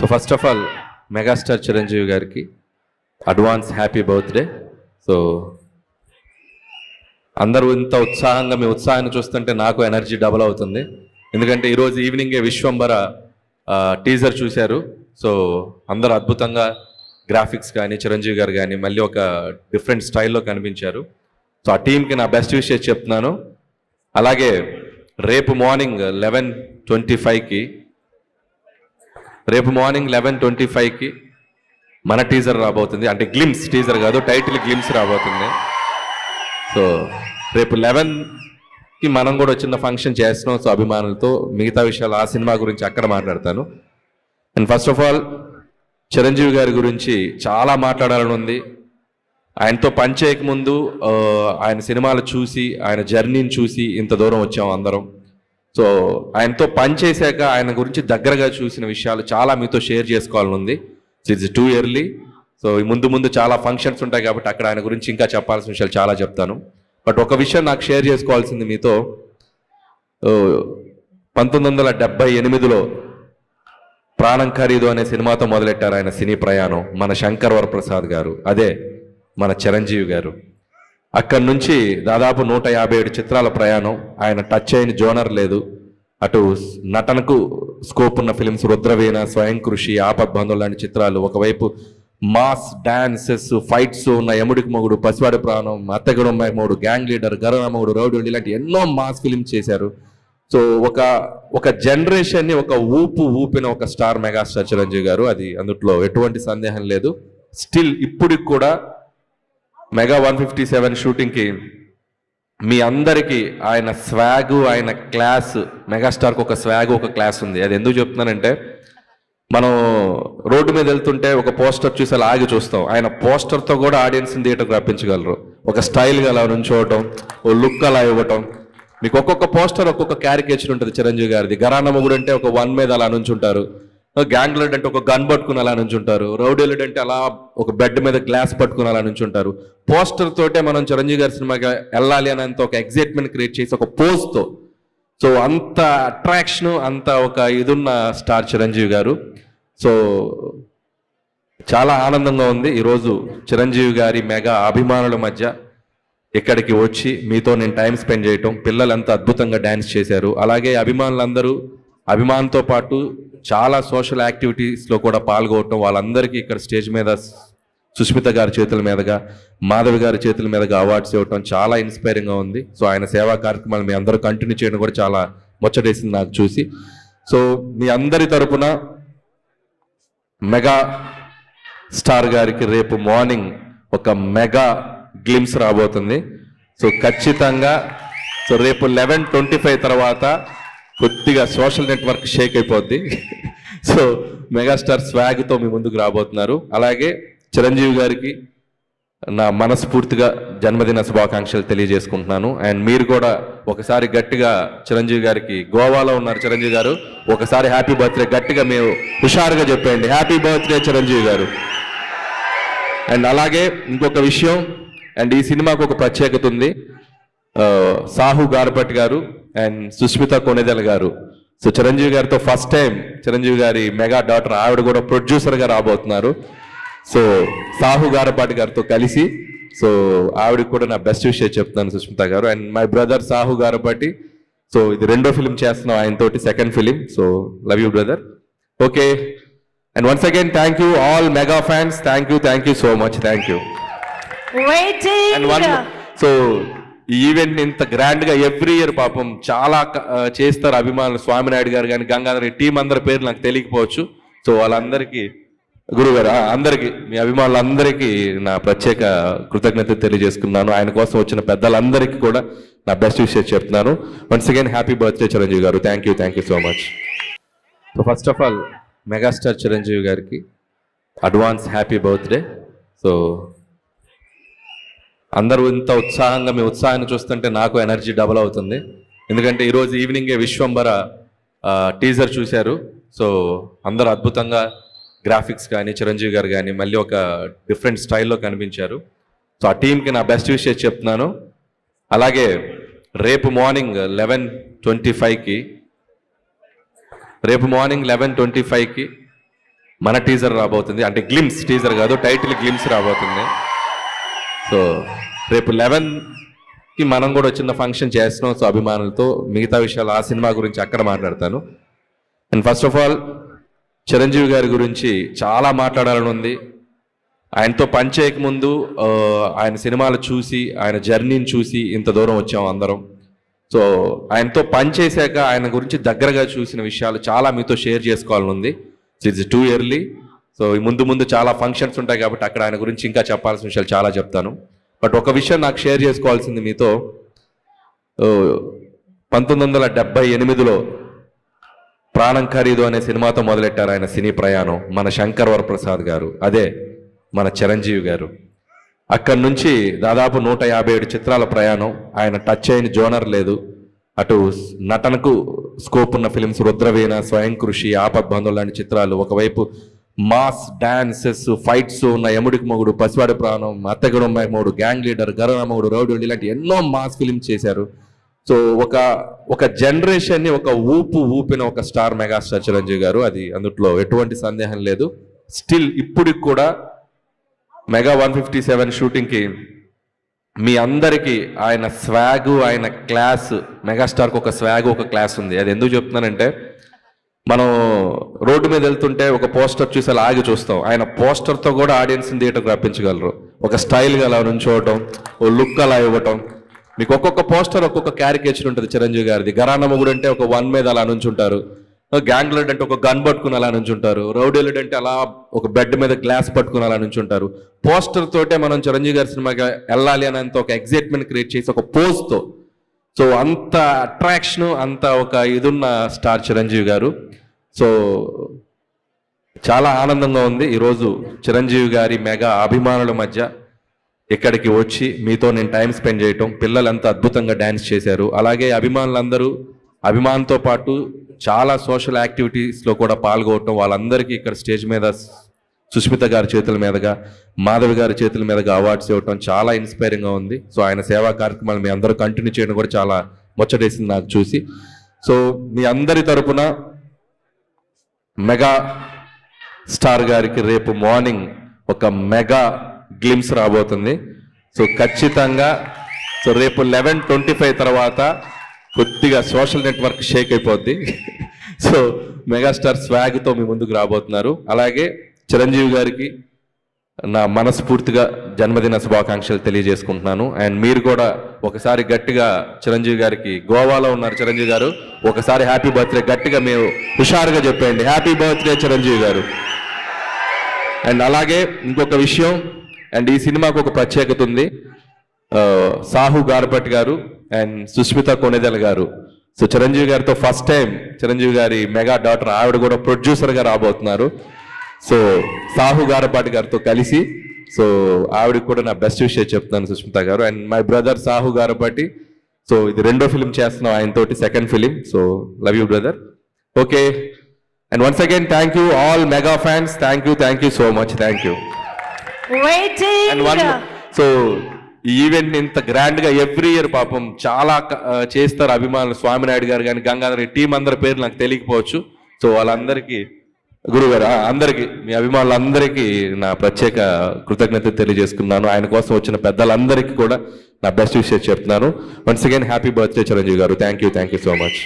So first of all megastar Chiranjeevi గారికి advance happy birthday. So అందరూ ఇంత ఉత్సాహంగా మీ ఉత్సాహాన్ని చూస్తుంటే నాకు ఎనర్జీ డబుల్ అవుతుంది. ఎందుకంటే ఈరోజు ఈవినింగే విశ్వంబర టీజర్ చూశారు. సో అందరూ అద్భుతంగా గ్రాఫిక్స్ కానీ చిరంజీవి గారు కానీ మళ్ళీ ఒక డిఫరెంట్ స్టైల్లో కనిపించారు. సో ఆ టీంకి నా బెస్ట్ విషెస్ చెప్తున్నాను. అలాగే రేపు మార్నింగ్ 11:25కి మన టీజర్ రాబోతుంది. అంటే గ్లిమ్స్ టీజర్ కాదు, టైటిల్ గ్లిమ్స్ రాబోతుంది. సో రేపు 11కి మనం కూడా చిన్న ఫంక్షన్ చేస్తున్నాం. సో అభిమానులతో మిగతా విషయాలు ఆ సినిమా గురించి అక్కడ మాట్లాడతాను. And first of all Chiranjeevi గారి గురించి చాలా మాట్లాడాలని ఉంది. ఆయనతో పనిచేయకముందు ఆయన సినిమాలు చూసి ఆయన జర్నీని చూసి ఇంత దూరం వచ్చాం అందరం. సో ఆయనతో పనిచేశాక ఆయన గురించి దగ్గరగా చూసిన విషయాలు చాలా మీతో షేర్ చేసుకోవాలని ఉంది. So it's too early. So ముందు చాలా ఫంక్షన్స్ ఉంటాయి కాబట్టి అక్కడ ఆయన గురించి ఇంకా చెప్పాల్సిన విషయాలు చాలా చెప్తాను. బట్ ఒక విషయం నాకు షేర్ చేసుకోవాల్సింది మీతో. 1978లో ప్రాణం ఖరీదు అనే సినిమాతో మొదలెట్టారు ఆయన సినీ ప్రయాణం మన శంకర్ వరప్రసాద్ గారు, అదే మన చిరంజీవి గారు. అక్కడి నుంచి దాదాపు 157 చిత్రాల ప్రయాణం. ఆయన టచ్ అయిన జోనర్ లేదు. అటు నటనకు స్కోప్ ఉన్న ఫిలిమ్స్ రుద్రవీణ, స్వయం కృషి, ఆపద్బంధువు లాంటి చిత్రాలు, ఒకవైపు మాస్ డాన్సెస్ ఫైట్స్ ఉన్న యముడికి మొగుడు, పసివాడి ప్రాణం, అత్తగడు మొగుడు, గ్యాంగ్ లీడర్, గరనమగుడు, రౌడీ ఇలాంటి ఎన్నో మాస్ ఫిలిమ్స్ చేశారు. సో ఒక జనరేషన్ని ఒక ఊపిన ఒక స్టార్ మెగాస్టార్ చిరంజీవి గారు. అది అందుట్లో ఎటువంటి సందేహం లేదు. స్టిల్ ఇప్పటికి కూడా మెగా 157 షూటింగ్కి మీ అందరికీ ఆయన స్వాగు, ఆయన క్లాస్, మెగాస్టార్కి ఒక స్వాగు, ఒక క్లాస్ ఉంది. అది ఎందుకు చెప్తున్నానంటే, మనం రోడ్డు మీద వెళ్తుంటే ఒక పోస్టర్ చూసి అలా ఆగి చూస్తాం. ఆయన పోస్టర్తో కూడా ఆడియన్స్ని థియేటర్కి రప్పించగలరు. ఒక స్టైల్గా అలా నుంచోవటం, ఓ లుక్ అలా ఇవ్వటం. మీకు ఒక్కొక్క పోస్టర్ ఒక్కొక్క క్యారికేచర్ ఉంటుంది చిరంజీవి గారిది. గరానా మొగుడు అంటే ఒక వన్ మీద అలా నుంచుంటారు, గ్యాంగ్ లీడర్ అంటే ఒక గన్ పట్టుకుని అలా నుంచుంటారు, రౌడీ లీడర్ అంటే అలా ఒక బెడ్ మీద గ్లాస్ పట్టుకుని అలా నుంచుంటారు. పోస్టర్ తోటే మనం చిరంజీవి గారి సినిమాకి వెళ్ళాలి అనేంత ఒక ఎగ్జైట్మెంట్ క్రియేట్ చేసి ఒక పోజ్తో, సో అంత అట్రాక్షన్, అంత ఒక ఇదున్న స్టార్ చిరంజీవి గారు. సో చాలా ఆనందంగా ఉంది ఈరోజు చిరంజీవి గారి మెగా అభిమానుల మధ్య ఇక్కడికి వచ్చి మీతో నేను టైం స్పెండ్ చేయటం. పిల్లలంతా అద్భుతంగా డ్యాన్స్ చేశారు. అలాగే అభిమానులందరూ అభిమానంతో పాటు చాలా సోషల్ యాక్టివిటీస్లో కూడా పాల్గొనటం. వాళ్ళందరికీ ఇక్కడ స్టేజ్ మీద సుష్మిత గారి చేతుల మీదుగా, మాధవి గారి చేతుల మీదుగా అవార్డ్స్ ఇవ్వటం చాలా ఇన్స్పైరింగ్గా ఉంది. సో ఆయన సేవా కార్యక్రమాలు మీ అందరూ కంటిన్యూ చేయడం కూడా చాలా ముచ్చటేసింది నాకు చూసి. సో మీ అందరి తరపున మెగా స్టార్ గారికి రేపు మార్నింగ్ ఒక మెగా గ్లిమ్స్ రాబోతుంది. సో ఖచ్చితంగా సో రేపు 11:25 తర్వాత కొద్దిగా సోషల్ నెట్వర్క్ షేక్ అయిపోద్ది. సో మెగాస్టార్ స్వాగ్తో మీ ముందుకు రాబోతున్నారు. అలాగే చిరంజీవి గారికి నా మనస్ఫూర్తిగా జన్మదిన శుభాకాంక్షలు తెలియజేసుకుంటున్నాను. అండ్ మీరు కూడా ఒకసారి గట్టిగా చిరంజీవి గారికి, గోవాలో ఉన్నారు చిరంజీవి గారు, ఒకసారి హ్యాపీ బర్త్డే గట్టిగా మీరు హుషారుగా చెప్పండి, హ్యాపీ బర్త్డే చిరంజీవి గారు. అండ్ అలాగే ఇంకొక విషయం, అండ్ ఈ సినిమాకు ఒక ప్రత్యేకత ఉంది. సాహు గారపట్టి గారు అండ్ సుష్మిత కొణిదెల గారు, సో చిరంజీవి గారితో ఫస్ట్ టైం చిరంజీవి గారి మెగా డాటర్, ఆవిడ కూడా ప్రొడ్యూసర్గా రాబోతున్నారు. సో సాహు గారపాటి గారితో కలిసి, సో ఆవిడకి కూడా నా బెస్ట్ విషయం చెప్తున్నాను సుష్మిత గారు. And my brother Sahu Garapati, so ఇది 2వ ఫిలిం చేస్తున్నాం ఆయనతోటి, second film. So love you brother. Okay, and once again thank you all mega fans. Thank you so much. Thank you. So ఈ ఈవెంట్ ఇంత గ్రాండ్ గా ఎవ్రీ ఇయర్ పాపం చాలా చేస్తారు అభిమానులు. స్వామినాయుడు గారు కానీ, గంగాధర్ టీం అందరి పేరు నాకు తెలియకపోవచ్చు. సో వాళ్ళందరికీ, గురుగారు అందరికీ, మీ అభిమానులందరికీ నా ప్రత్యేక కృతజ్ఞత తెలియజేసుకున్నాను. ఆయన కోసం వచ్చిన పెద్దలందరికీ కూడా నా బెస్ట్ విషెస్ చెప్తున్నాను. Once again happy birthday Chiranjeevi గారు. Thank you so much. So first of all megastar Chiranjeevi గారికి అడ్వాన్స్ హ్యాపీ బర్త్డే. సో అందరూ ఇంత ఉత్సాహంగా మీ ఉత్సాహాన్ని చూస్తుంటే నాకు ఎనర్జీ డబుల్ అవుతుంది. ఎందుకంటే ఈరోజు ఈవినింగే విశ్వంబర టీజర్ చూశారు. సో అందరూ అద్భుతంగా గ్రాఫిక్స్ కానీ చిరంజీవి గారు కానీ మళ్ళీ ఒక డిఫరెంట్ స్టైల్లో కనిపించారు. సో ఆ టీంకి నా బెస్ట్ విషెస్ చెప్తున్నాను. అలాగే రేపు మార్నింగ్ 11:25కి మన టీజర్ రాబోతుంది, అంటే గ్లిమ్స్, టీజర్ కాదు, టైటిల్ గ్లిమ్స్ రాబోతుంది. సో రేపు 11కి మనం కూడా చిన్న ఫంక్షన్ చేస్తున్నాం. సో అభిమానులతో మిగతా విషయాలు ఆ సినిమా గురించి అక్కడ మాట్లాడతాను. And first of all Chiranjeevi గారి గురించి చాలా మాట్లాడాలని ఉంది. ఆయనతో పనిచేయక ముందు ఆయన సినిమాలు చూసి, ఆయన జర్నీని చూసి ఇంత దూరం వచ్చాం అందరం. సో ఆయనతో పనిచేశాక ఆయన గురించి దగ్గరగా చూసిన విషయాలు చాలా మీతో షేర్ చేసుకోవాలని ఉంది. It's too early. సో ముందు చాలా ఫంక్షన్స్ ఉంటాయి కాబట్టి అక్కడ ఆయన గురించి ఇంకా చెప్పాల్సిన విషయాలు చాలా చెప్తాను. బట్ ఒక విషయం నాకు షేర్ చేసుకోవాల్సింది మీతో. 1978లో ప్రాణం ఖరీదు అనే సినిమాతో మొదలెట్టారు ఆయన సినీ ప్రయాణం మన శంకర్ వరప్రసాద్ గారు, అదే మన చిరంజీవి గారు. అక్కడి నుంచి దాదాపు 157 చిత్రాల ప్రయాణం. ఆయన టచ్ అయిన జోనర్ లేదు. అటు నటనకు స్కోప్ ఉన్న ఫిలిమ్స్ రుద్రవీణ, స్వయం కృషి, ఆపద్బంధువులు లాంటి చిత్రాలు, ఒకవైపు మాస్ డాన్సెస్, ఫైట్స్ ఉన్న యముడికి మొగుడు, పసివాడి ప్రాణం, అత్తగడుమ్మాయి మొగుడు, గ్యాంగ్ లీడర్, గరణ మొగుడు, రౌడీ ఇలాంటి ఎన్నో మాస్ ఫిలిమ్స్ చేశారు. సో ఒక జనరేషన్ని ఒక ఊపిన ఒక స్టార్, మెగాస్టార్ చిరంజీవి గారు. అది అందుట్లో ఎటువంటి సందేహం లేదు. స్టిల్ ఇప్పటికి కూడా మెగా 157 షూటింగ్కి మీ అందరికీ ఆయన స్వాగ్, ఆయన క్లాస్, మెగాస్టార్కి ఒక స్వాగ్, ఒక క్లాస్ ఉంది. అది ఎందుకు చెప్తున్నానంటే, మనం రోడ్డు మీద వెళ్తుంటే ఒక పోస్టర్ చూసి అలా ఆగి చూస్తాం. ఆయన పోస్టర్తో కూడా ఆడియన్స్ని థియేటర్కి రప్పించగలరు. ఒక స్టైల్గా అలా నుంచోవటం, ఓ లుక్ అలా ఇవ్వటం. మీకు ఒక్కొక్క పోస్టర్ ఒక్కొక్క క్యారికేచర్ ఉంటుంది చిరంజీవి గారిది. గరాన మొగుడు అంటే ఒక 1 మీద అలా నుంచుంటారు, గ్యాంగ్ లీడర్ అంటే ఒక గన్ పట్టుకుని అలా నుంచుంటారు, రౌడీ లీడర్ అంటే అలా ఒక బెడ్ మీద గ్లాస్ పట్టుకుని అలా నుంచుంటారు. పోస్టర్ తోటే మనం చిరంజీవి గారి సినిమాకి వెళ్ళాలి అనేంత ఒక ఎగ్జైట్మెంట్ క్రియేట్ చేసి ఒక పోజ్తో. సో అంత అట్రాక్షన్, అంత ఒక ఇదున్న స్టార్ చిరంజీవి గారు. సో చాలా ఆనందంగా ఉంది ఈరోజు చిరంజీవి గారి మెగా అభిమానుల మధ్య ఇక్కడికి వచ్చి మీతో నేను టైం స్పెండ్ చేయటం. పిల్లలు ఎంత అద్భుతంగా డ్యాన్స్ చేశారు. అలాగే అభిమానులందరూ అభిమానంతో పాటు చాలా సోషల్ యాక్టివిటీస్లో కూడా పాల్గొనటం, వాళ్ళందరికీ ఇక్కడ స్టేజ్ మీద సుష్మిత గారి చేతుల మీదుగా, మాధవి గారి చేతుల మీదుగా అవార్డ్స్ ఇవ్వటం చాలా ఇన్స్పైరింగ్గా ఉంది. సో ఆయన సేవా కార్యక్రమాలు మీ అందరూ కంటిన్యూ చేయడం కూడా చాలా ముచ్చటేసింది నాకు చూసి. సో మీ అందరి తరపున మెగా స్టార్ గారికి రేపు మార్నింగ్ ఒక మెగా గ్లిమ్స్ రాబోతుంది. సో ఖచ్చితంగా సో రేపు 11:25 తర్వాత కొద్దిగా సోషల్ నెట్వర్క్ షేక్ అయిపోద్ది. సో మెగాస్టార్ స్వాగ్తో మీ ముందుకు రాబోతున్నారు. అలాగే చిరంజీవి గారికి నా మనస్ఫూర్తిగా జన్మదిన శుభాకాంక్షలు తెలియజేసుకుంటున్నాను. అండ్ మీరు కూడా ఒకసారి గట్టిగా చిరంజీవి గారికి, గోవాలో ఉన్నారు చిరంజీవి గారు, ఒకసారి హ్యాపీ బర్త్డే గట్టిగా మీరు హుషారుగా చెప్పండి, హ్యాపీ బర్త్డే చిరంజీవి గారు. అండ్ అలాగే ఇంకొక విషయం, అండ్ ఈ సినిమాకు ఒక ప్రత్యేకత ఉంది. సాహు గారపటి గారు అండ్ సుష్మిత కొణిదెల గారు, సో చిరంజీవి గారితో ఫస్ట్ టైం చిరంజీవి గారి మెగా డాటర్, ఆవిడ కూడా ప్రొడ్యూసర్గా రాబోతున్నారు. సో సాహు గారపాటి గారితో కలిసి, సో ఆవిడకి కూడా నా బెస్ట్ విషయం చెప్తున్నాను సుష్మిత గారు. And my brother Sahu Garapati, so ఇది 2వ ఫిలిం చేస్తున్నాం ఆయనతోటి, 2nd film. So love you brother. Okay, and once again thank you all mega fans, thank you so much, thank you. So ఈ ఈవెంట్ ఇంత గ్రాండ్ గా ఎవ్రీ ఇయర్ పాపం చాలా చేస్తారు అభిమానులు. స్వామినాయుడు గారు కానీ, గంగాధర్ టీం అందరి పేరు నాకు తెలియకపోవచ్చు. సో వాళ్ళందరికీ, గురుగారు అందరికీ, మీ అభిమానులందరికీ నా ప్రత్యేక కృతజ్ఞత తెలియజేసుకున్నాను. ఆయన కోసం వచ్చిన పెద్దలందరికీ కూడా నా బెస్ట్ విషయం చెప్తున్నాను. Once again happy birthday Chiranjeevi గారు. Thank you so much.